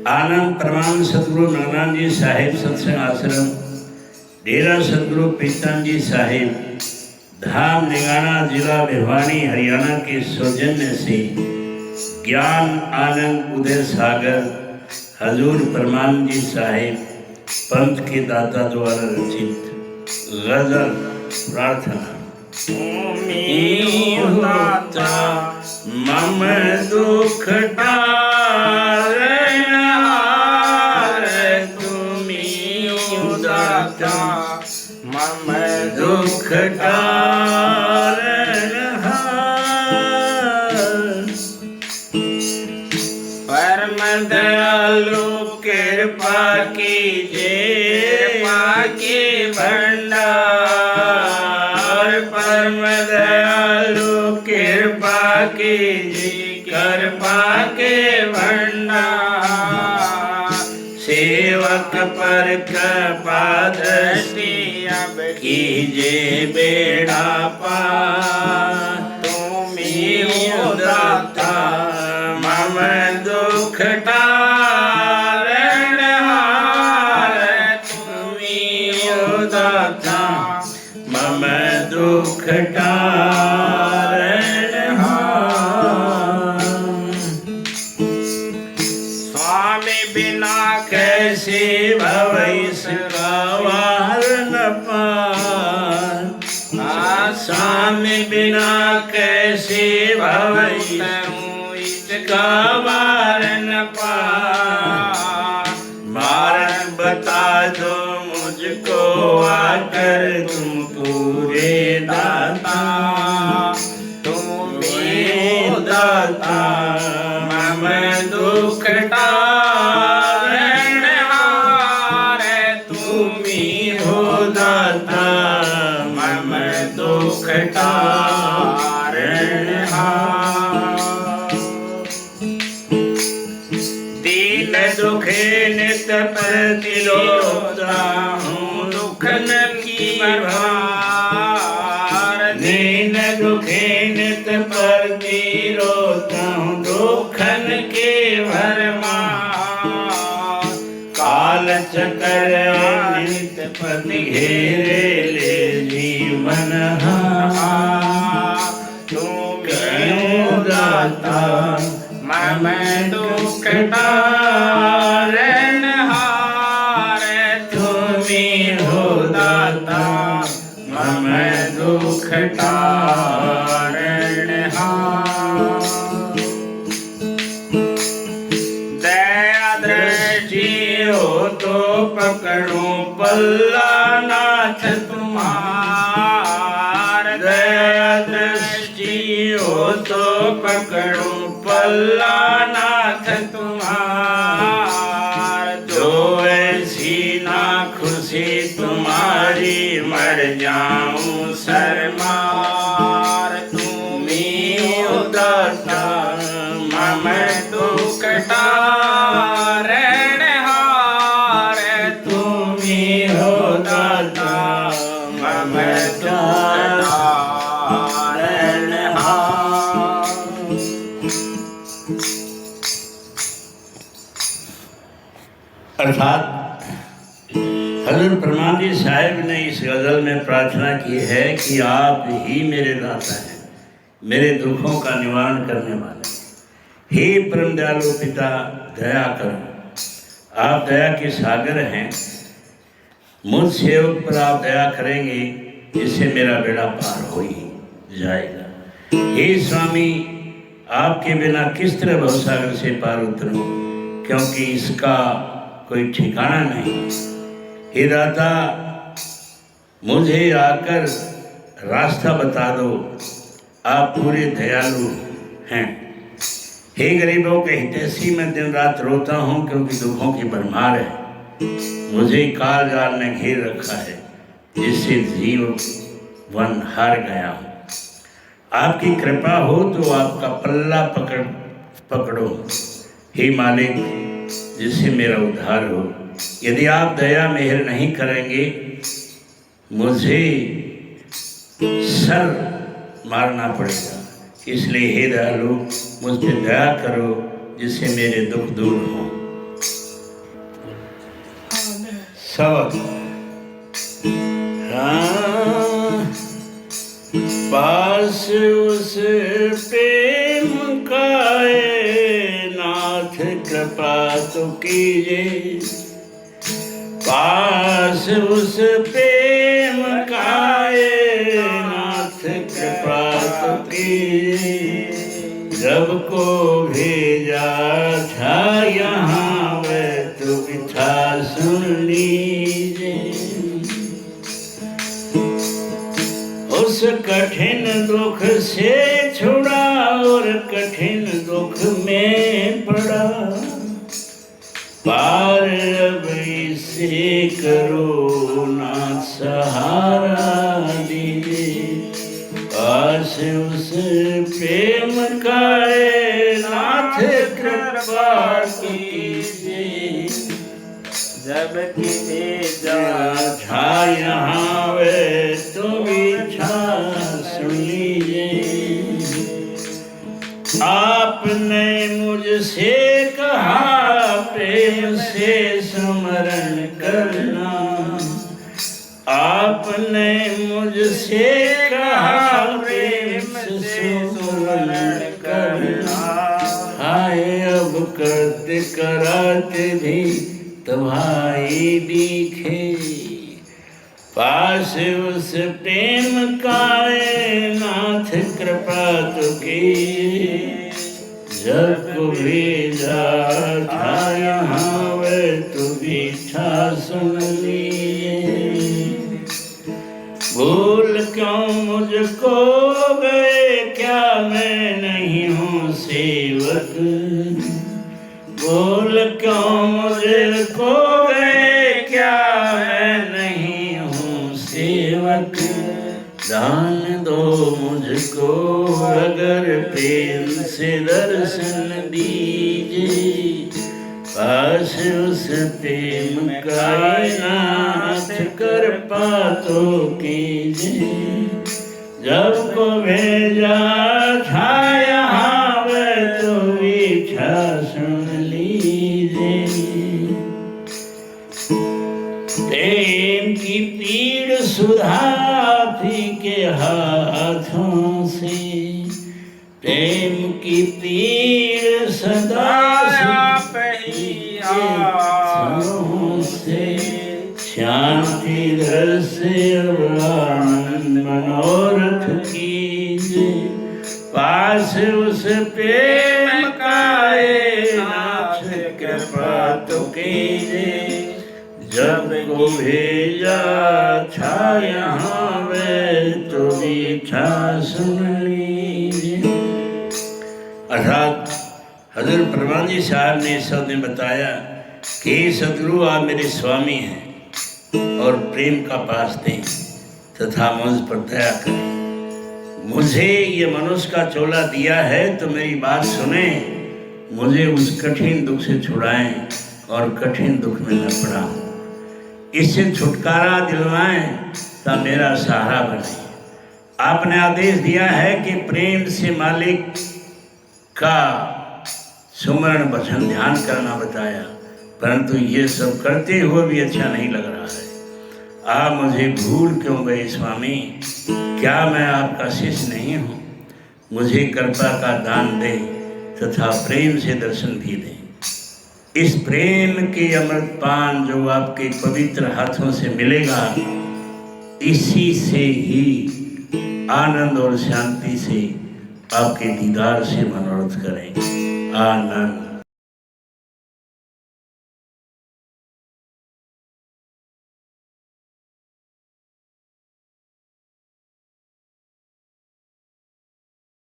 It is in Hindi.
आनंद प्रमाण सतगुरु नानक जी साहिब सत्संग आश्रम डेरा सतगुरु पीतम जी साहिब धाम निगाना जिला भिवानी हरियाणा के सौजन्य से ज्ञान आनंद उदय सागर हजूर परमानंद जी साहिब पंथ के दाता द्वारा रचित गजल प्रार्थना। दाता मम दुख तुम्ही दाता मम दुख परम दयालु कृपा कीजिए पाके भंडार परम दयालु कृपा कीजिए कृपा के भंडार सेवक पर कृपा दृष्टि अब कीजिए बेड़ा पार तुम्ही दाता मम दुख दाता मम दुख स्वामी बिना कैसे भवैस गवार न पार स्वामी बिना कैसे भवैस गवार न पार मार्ग बता दो मुझको आकर तुम पूरे दाता तुम्ही दाता मम दुख टारनहार तुम्ही हो दाता मम दुख टारनहार दीन दुखे नित प्रतिलोता दुखन की भार दीन दुखे नित परती रोता हूँ दुखन के भरमार काल चक्र नित पति घेरे ले जीवन तुम्ही दाता मम दुख टारनहार तुम्ही हो दाता मम दुख टारनहार दया दृष्टि हो तो पकड़ो पल्ला नाथ तुम्हार दया दृष्टि हो तो पकड़ो पल्ला नाथ तुम्हार जो ऐसी ना खुशी तुम्हारी मर जाऊं शर्मार तुम्ही दाता मम दुख टारनहार तुम्ही हो दाता मम दुख अर्थात हजूर परमानंद जी साहिब ने इस गज़ल में प्रार्थना की है कि आप ही मेरे दाता हैं, मेरे दुखों का निवारण करने वाले। हे परम दयालु पिता दया करो, आप दया के सागर हैं, मुझ सेवक पर आप दया करेंगे जिससे मेरा बेड़ा पार हो ही जाएगा। हे स्वामी, आपके बिना किस तरह भवसागर से पार उतरूं, क्योंकि इसका कोई ठिकाना नहीं। हे दाता, मुझे आकर रास्ता बता दो, आप पूरे दयालु हैं। हे गरीबों के हितैषी, मैं दिन रात रोता हूँ क्योंकि दुखों की भरमार है। मुझे काल जाल ने घेर रखा है, जिससे जीवन हार गया हूँ। आपकी कृपा हो तो आपका पल्ला पकड़ो हे मालिक, जिससे मेरा उद्धार हो। यदि आप दया मेहर नहीं करेंगे, मुझे सर मारना पड़ेगा। इसलिए हे दयालु, मुझ पर दया करो, जिससे मेरे दुख दूर हों। सबक पास उस प्रेम का नाथ कृपा तो कीजिए, पास उस प्रेम का नाथ कृपा तो कीजिए, जब को भेजा था यहाँ वह तो बिठा सुन लीजिए। उस कठिन दुख से छुड़ा और कठिन दुख में पड़ा, पार अब इसे करो ना सहारा दीजिए, पास उस प्रेम का नाथ कृपा कीजिए, जब कि भेजा था यहाँ वे तुम इच्छा सुन लीजिए। आपने मुझसे कहा प्रेम से स्मरण करना, आपने मुझसे कहा प्रेम से स्मरण करना, आए अब करते कराते भी तुम्हारी दिखे, पास उस प्रेम का नाथ कृपा तो की, जब को भेजा था यहाँ वह तो इच्छा सुन लिए। भूल क्यों मुझको गए, क्या मैं नहीं हूँ सेवक, भूल क्यों मुझको गए, क्या मैं नहीं हूँ सेवक, दान दो मुझको अगर प्रेम से दर्शन दीजिए, पास उस प्रेम का नाथ कृपा तो कीजिए, जब को भेजा था यहाँ वह तो इच्छा सुन लीजिए। प्रेम की पीड़ सुधाती के हाथों से, प्रेम की पीड़ सदा हाथों से, शांति रस आनंद मनोरथ कीजिए, पास उस प्रेम का नाथ कृपा तो कीजिए, जब को भेजा था यहाँ वे तो इच्छा सुन लीजिए। अर्थात हजरत परमानंद साहब ने सब ने बताया कि सदगुरु आप मेरे स्वामी हैं और प्रेम का पास दें तथा मुझ पर दया करें। मुझे ये मनुष्य का चोला दिया है तो मेरी बात सुने, मुझे उस कठिन दुख से छुड़ाएं और कठिन दुख में न पड़ाऊं, इससे छुटकारा दिलवाएं ता मेरा सहारा बने। आपने आदेश दिया है कि प्रेम से मालिक का सुमरण भजन ध्यान करना बताया, परंतु ये सब करते हुए भी अच्छा नहीं लग रहा है। आप मुझे भूल क्यों गए स्वामी, क्या मैं आपका शिष्य नहीं हूँ? मुझे कृपा का दान दें तथा प्रेम से दर्शन भी दें। इस प्रेम के अमृत पान जो आपके पवित्र हाथों से मिलेगा, इसी से ही आनंद और शांति से आपके दीदार से मनोरथ करें। आनंद।